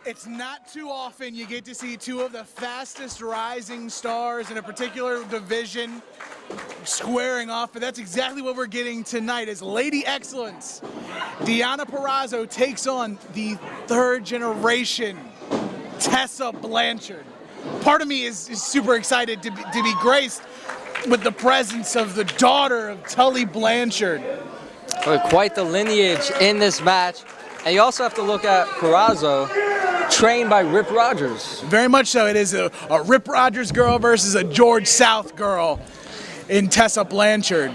It's not too often you get to see two of the fastest rising stars in a particular division squaring off, but that's exactly what we're getting tonight as Lady Excellence. Deonna Purrazzo takes on the third generation Tessa Blanchard. Part of me is super excited to be graced with the presence of the daughter of Tully Blanchard. Quite the lineage in this match. And you also have to look at Purrazzo, trained by Rip Rogers. Very much so. It is a Rip Rogers girl versus a George South girl in Tessa Blanchard.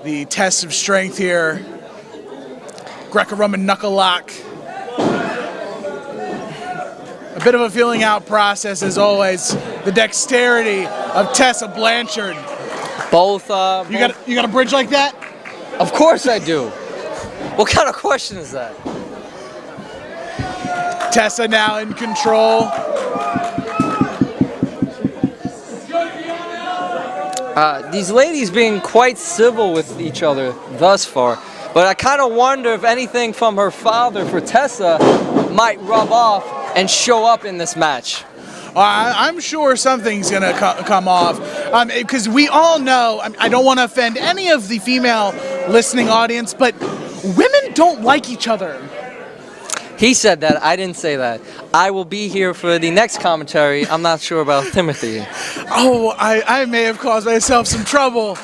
The test of strength here. Greco-Roman knuckle lock. A bit of a feeling out process as always. The dexterity of Tessa Blanchard. Both. You got a bridge like that? Of course I do. What kind of question is that? Tessa now in control. These ladies being quite civil with each other thus far, but I kind of wonder if anything from her father for Tessa might rub off and show up in this match. I'm sure something's gonna come off, because we all know, I don't want to offend any of the female listening audience, but women don't like each other. He said that, I didn't say that. I will be here for the next commentary. I'm not sure about Timothy. Oh, I may have caused myself some trouble.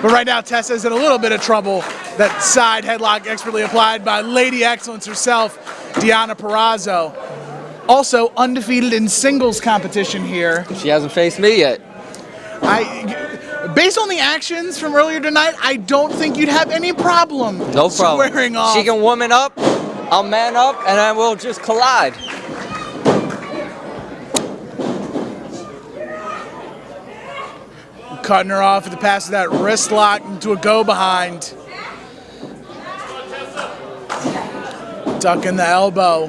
But right now, Tessa's in a little bit of trouble. That side headlock expertly applied by Lady Excellence herself, Deonna Purrazzo. Also undefeated in singles competition here. She hasn't faced me yet. Based on the actions from earlier tonight, I don't think you'd have any problem. No problem. Squaring off. She can woman up, I'll man up, and then we'll just collide. Cutting her off with the pass of that wrist lock into a go behind. Ducking the elbow.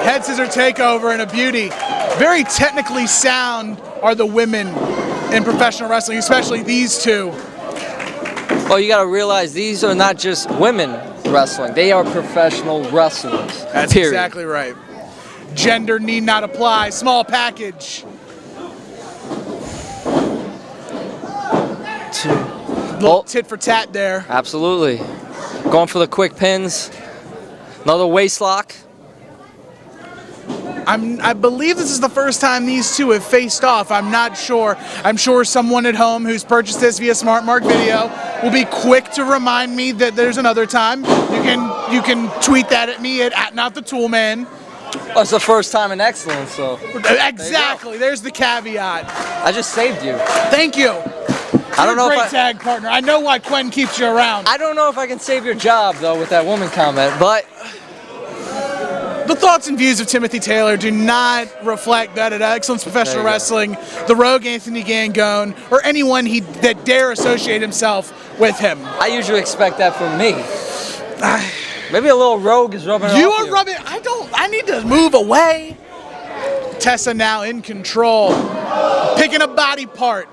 Head scissor takeover and a beauty. Very technically sound are the women in professional wrestling, especially these two. Well, you got to realize these are not just women wrestling. They are professional wrestlers. That's period. Exactly right. Gender need not apply. Small package. Little tit for tat there. Absolutely. Going for the quick pins. Another waist lock. I believe this is the first time these two have faced off. I'm not sure. I'm sure someone at home who's purchased this via Smart Mark Video will be quick to remind me that there's another time. You can tweet that at me at @NotTheToolMan. Well, it's the first time in Excellence, so. Exactly. There's the caveat. I just saved you. Thank you. I don't know Great tag partner. I know why Quen keeps you around. I don't know if I can save your job though with that woman comment, but. The thoughts and views of Timothy Taylor do not reflect that at Excellence Professional Wrestling, the Rogue Anthony Gangone, or anyone that dare associate himself with him. I usually expect that from me. Maybe a little rogue is rubbing off you. Are rubbing. I need to move away. Tessa now in control, picking a body part.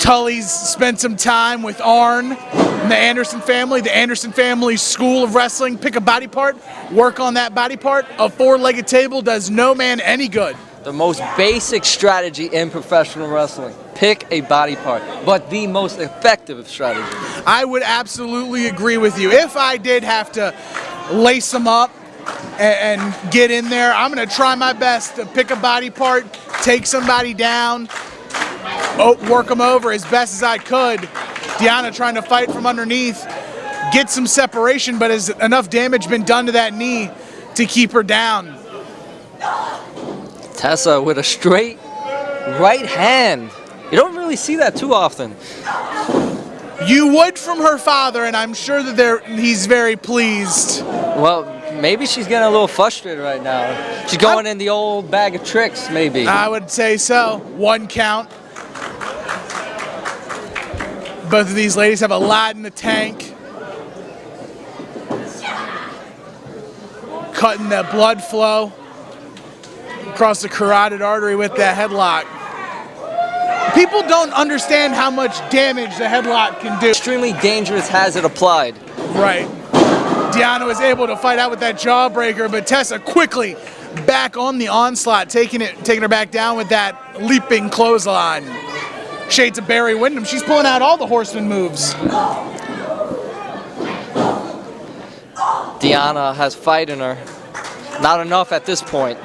Tully's spent some time with Arn and the Anderson family's school of wrestling. Pick a body part, work on that body part. A four-legged table does no man any good. The most basic strategy in professional wrestling. Pick a body part, but the most effective strategy. I would absolutely agree with you. If I did have to lace them up and get in there, I'm going to try my best to pick a body part, take somebody down, work them over as best as I could. Deonna trying to fight from underneath, get some separation, but has enough damage been done to that knee to keep her down? Tessa with a straight right hand. You don't really see that too often. You would from her father, and I'm sure that he's very pleased. Well, maybe she's getting a little frustrated right now. She's going in the old bag of tricks, maybe. I would say so. One count. Both of these ladies have a lot in the tank. Cutting the blood flow across the carotid artery with that headlock. People don't understand how much damage the headlock can do. Extremely dangerous has it applied. Right. Deonna was able to fight out with that jawbreaker, but Tessa quickly back on the onslaught, taking her back down with that leaping clothesline. Shades of Barry Windham. She's pulling out all the Horseman moves. Deonna has fight in her. Not enough at this point.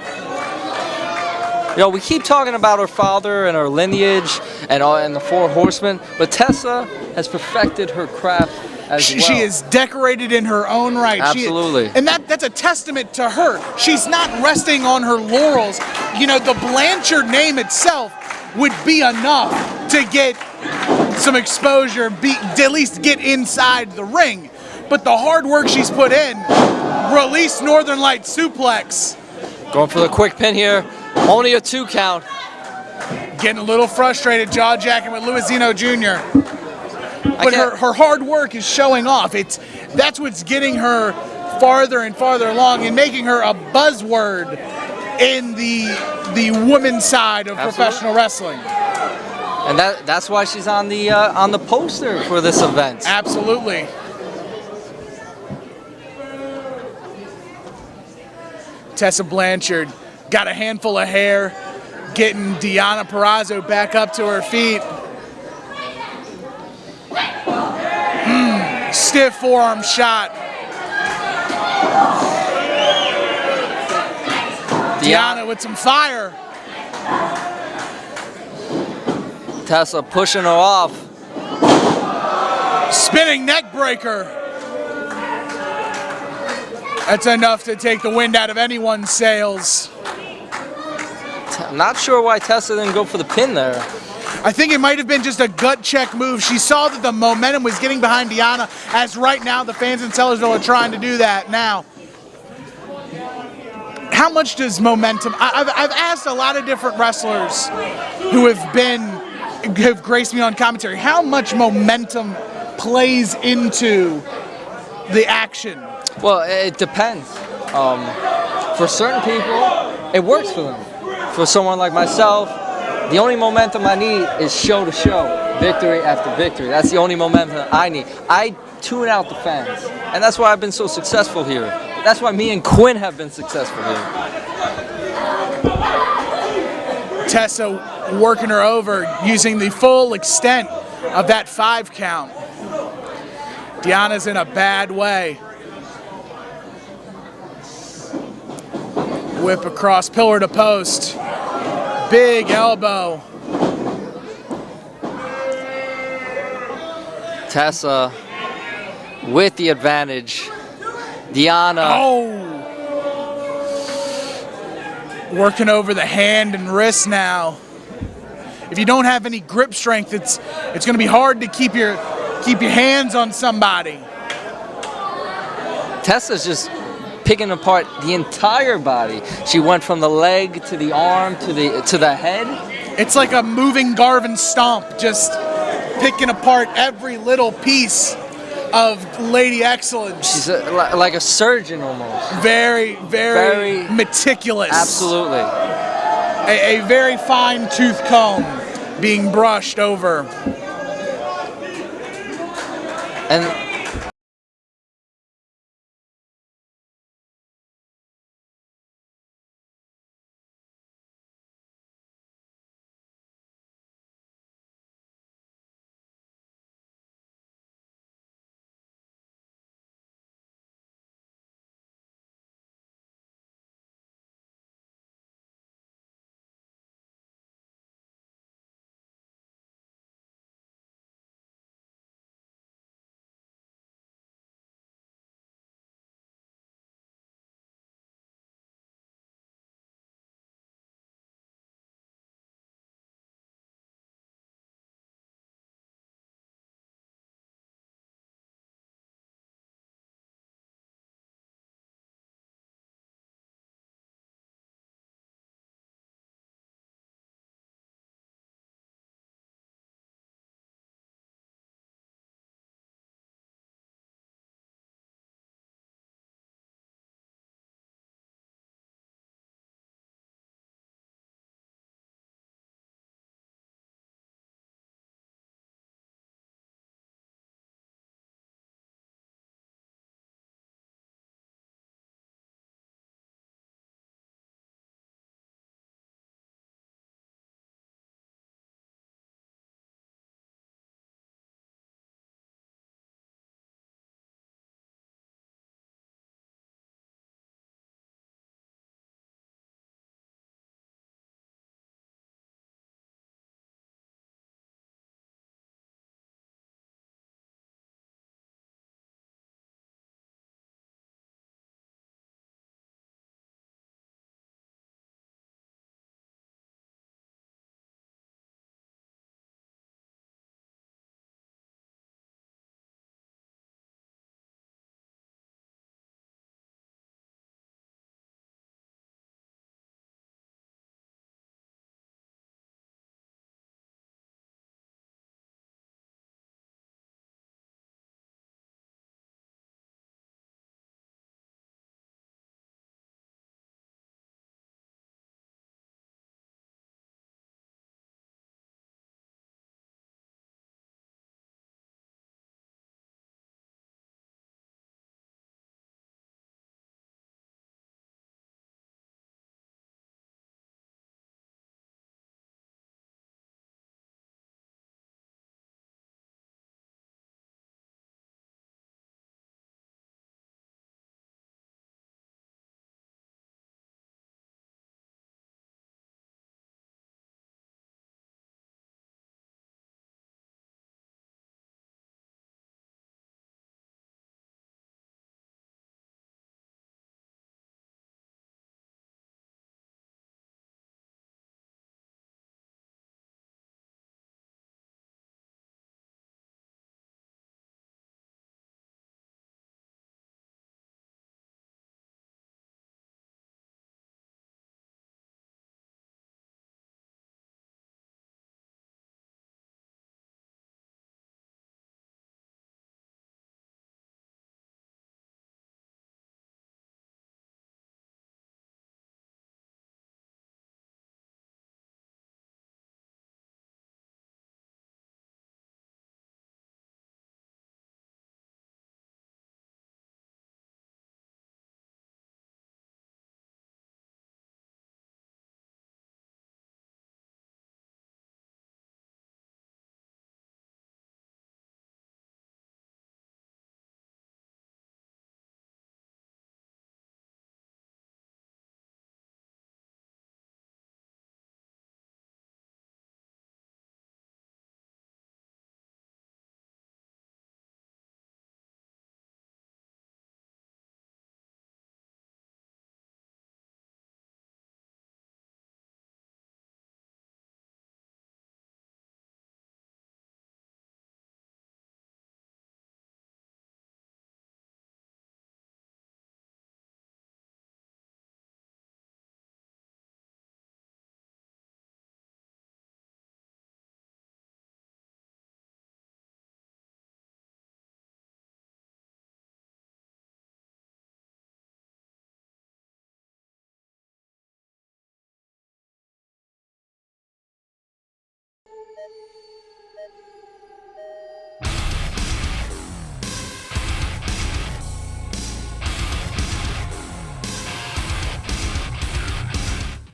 You know, we keep talking about her father and her lineage and the four horsemen, but Tessa has perfected her craft as well. She is decorated in her own right. Absolutely. And that's a testament to her. She's not resting on her laurels. You know, the Blanchard name itself would be enough to get some exposure, at least get inside the ring. But the hard work she's put in, release Northern Light suplex. Going for the quick pin here. Only a 2 count. Getting a little frustrated, jaw jacking with Luisino Jr. But her hard work is showing off. That's what's getting her farther and farther along and making her a buzzword in the women's side of professional wrestling. And that's why she's on the poster for this event. Absolutely. Tessa Blanchard got a handful of hair, getting Deonna Purrazzo back up to her feet. Stiff forearm shot. Deonna with some fire. Tessa pushing her off. Spinning neck breaker. That's enough to take the wind out of anyone's sails. I'm not sure why Tessa didn't go for the pin there. I think it might have been just a gut check move. She saw that the momentum was getting behind Deonna, as right now the fans in Sellersville are trying to do that now. How much does momentum... I've asked a lot of different wrestlers who have graced me on commentary, how much momentum plays into the action? Well, it depends. For certain people, it works for them. For someone like myself, the only momentum I need is show to show, victory after victory. That's the only momentum I need. I tune out the fans, and that's why I've been so successful here. That's why me and Quinn have been successful here. Tessa working her over, using the full extent of that 5 count. Deonna's in a bad way. Whip across pillar to post. Big elbow. Tessa with the advantage. Deonna. Oh! Working over the hand and wrist now. If you don't have any grip strength, it's going to be hard to keep your hands on somebody. Tessa's just picking apart the entire body. She went from the leg to the arm to the head. It's like a moving Garvin stomp, just picking apart every little piece of Lady Excellence. She's like a surgeon almost. Very, very meticulous. Absolutely. A very fine tooth comb being brushed over. And